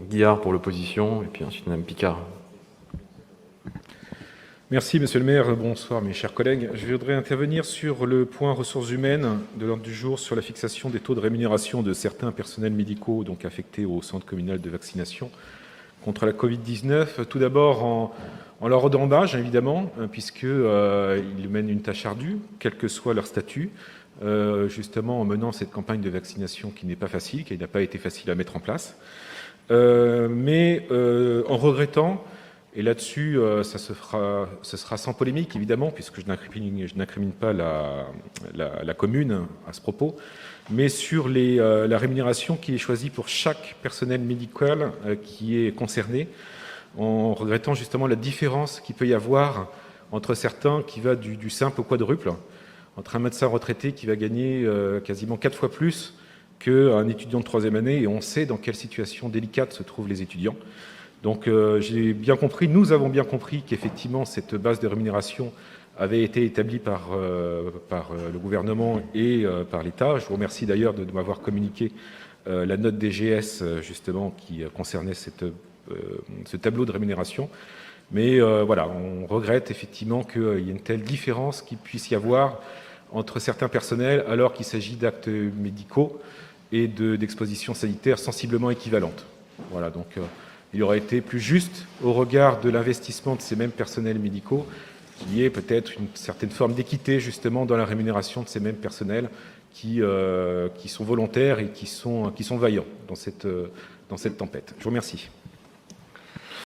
Guillard pour l'opposition, et puis ensuite Mme Picard. Merci, Monsieur le maire. Bonsoir, mes chers collègues. Je voudrais intervenir sur le point ressources humaines de l'ordre du jour sur la fixation des taux de rémunération de certains personnels médicaux donc affectés au centre communal de vaccination contre la Covid-19. Tout d'abord, en leur rendant hommage, évidemment, puisqu'ils mènent une tâche ardue, quel que soit leur statut, justement en menant cette campagne de vaccination qui n'est pas facile, qui n'a pas été facile à mettre en place, mais en regrettant. Et là-dessus, ce sera sans polémique, évidemment, puisque je n'incrimine pas la commune à ce propos, mais sur la rémunération qui est choisie pour chaque personnel médical qui est concerné, en regrettant justement la différence qu'il peut y avoir entre certains qui va du simple au quadruple, entre un médecin retraité qui va gagner quasiment 4 fois plus qu'un étudiant de 3e année, et on sait dans quelle situation délicate se trouvent les étudiants. Donc j'ai bien compris, nous avons bien compris qu'effectivement cette base de rémunération avait été établie par le gouvernement et par l'État. Je vous remercie d'ailleurs de m'avoir communiqué la note DGS justement qui concernait ce tableau de rémunération. Mais voilà, on regrette effectivement qu'il y ait une telle différence qu'il puisse y avoir entre certains personnels alors qu'il s'agit d'actes médicaux et d'expositions sanitaires sensiblement équivalentes. Voilà, donc il aurait été plus juste, au regard de l'investissement de ces mêmes personnels médicaux, qu'il y ait peut-être une certaine forme d'équité justement dans la rémunération de ces mêmes personnels qui sont volontaires et qui sont vaillants dans cette tempête. Je vous remercie.